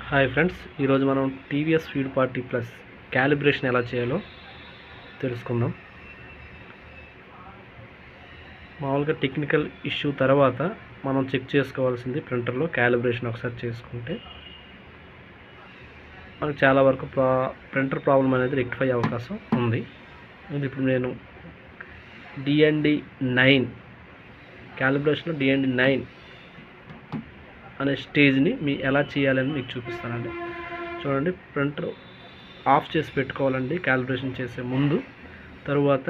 Hi friends, ఈరోజు మనం TVS feed party plus calibration ఎలా చేయాలో తెలుసుకుందాం. మామూలుగా టెక్నికల్ ఇష్యూ తర్వాత మనం చెక్ చేసుకోవాల్సింది ప్రింటర్లో క్యాలిబ్రేషన్ ఒకసారి చేసుకుంటే మనకు చాలా వరకు ప్రింటర్ ప్రాబ్లం అనేది రెక్టిఫై అయ్యే అవకాశం ఉంది. ఇప్పుడు నేను DND9 క్యాలిబ్రేషన్లో DND9 అనే స్టేజ్ని ఎలా చేయాలని మీకు చూపిస్తానండి. చూడండి, ప్రింటర్ ఆఫ్ చేసి పెట్టుకోవాలండి క్యాలిబ్రేషన్ చేసే ముందు. తరువాత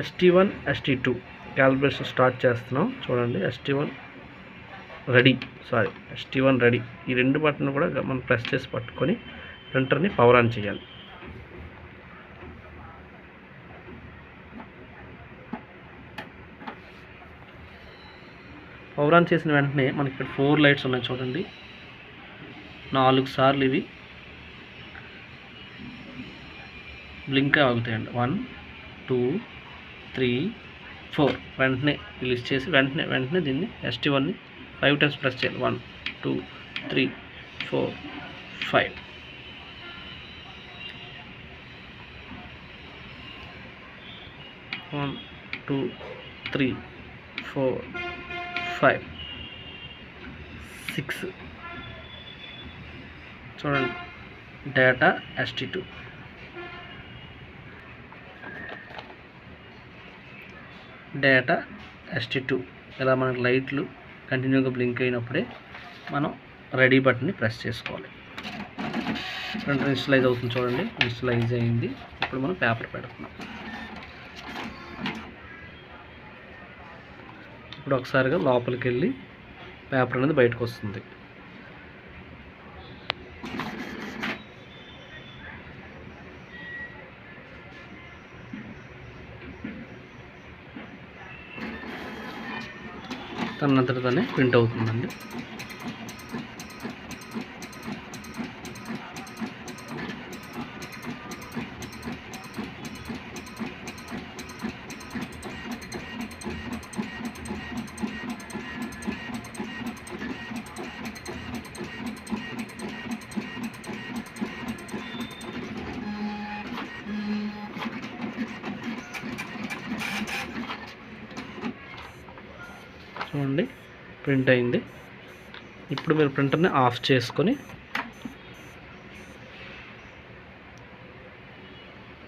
ST1 ST2 క్యాలిబ్రేషన్ స్టార్ట్ చేస్తున్నాం. చూడండి, ST1 రెడీ. ఈ రెండు బటన్ కూడా మనం ప్రెస్ చేసి పట్టుకొని ప్రింటర్ని పవర్ ఆన్ చేయాలి. పవర్ ఆన్ చేసిన వెంటనే మనకి ఇక్కడ 4 లైట్స్ ఉన్నాయి. చూడండి, 4 సార్లు ఇవి బ్లింక్ అవుతాయండి. 1 2 3 4 వెంటనే రిలీజ్ చేసి వెంటనే దీన్ని ST1ని 5 టైమ్స్ ప్రెస్ చేయాలి. 1 2 3 4 5. One, 2, 3, 4, 5, 6. చూడండి, డేటా ST2. ఇలా మనకు లైట్లు కంటిన్యూగా బ్లింక్ అయినప్పుడే మనం రెడీ బటన్ని ప్రెస్ చేసుకోవాలి. ప్రింటర్ ఇన్స్టలైజ్ అవుతుంది. చూడండి, ఇన్స్టలైజ్ అయింది. ఇప్పుడు మనం పేపర్ పెడుతున్నాం. ఇప్పుడు ఒకసారిగా లోపలికి వెళ్ళి పేపర్ అనేది బయటకు వస్తుంది. తనంతట తానే ప్రింట్ అవుతుందండి. చూడండి, ప్రింట్ అయింది. ఇప్పుడు మీరు ప్రింటర్ని ఆఫ్ చేసుకొని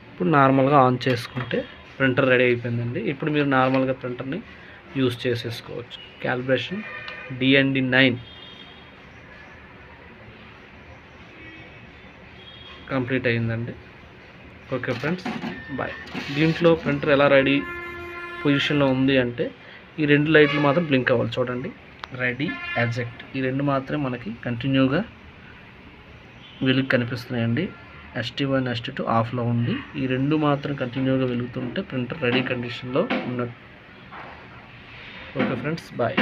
ఇప్పుడు నార్మల్గా ఆన్ చేసుకుంటే ప్రింటర్ రెడీ అయిపోయిందండి. ఇప్పుడు మీరు నార్మల్గా ప్రింటర్ని యూజ్ చేసేసుకోవచ్చు. క్యాలిబ్రేషన్ DND9 కంప్లీట్ అయిందండి. Okay friends, bye. దీంట్లో ప్రింటర్ ఎలా రెడీ పొజిషన్లో ఉంది అంటే ఈ 2 లైట్లు మాత్రం బ్లింక్ అవ్వాలి. చూడండి, రెడీ, ఎజెక్ట్, ఈ 2 మాత్రమే మనకి కంటిన్యూగా వెలుగు కనిపిస్తున్నాయండి. ST1 ST2 ఆఫ్లో ఉంది. ఈ 2 మాత్రం కంటిన్యూగా వెలుగుతుంటే ప్రింటర్ రెడీ కండిషన్లో ఉన్నట్టు. Okay friends, bye.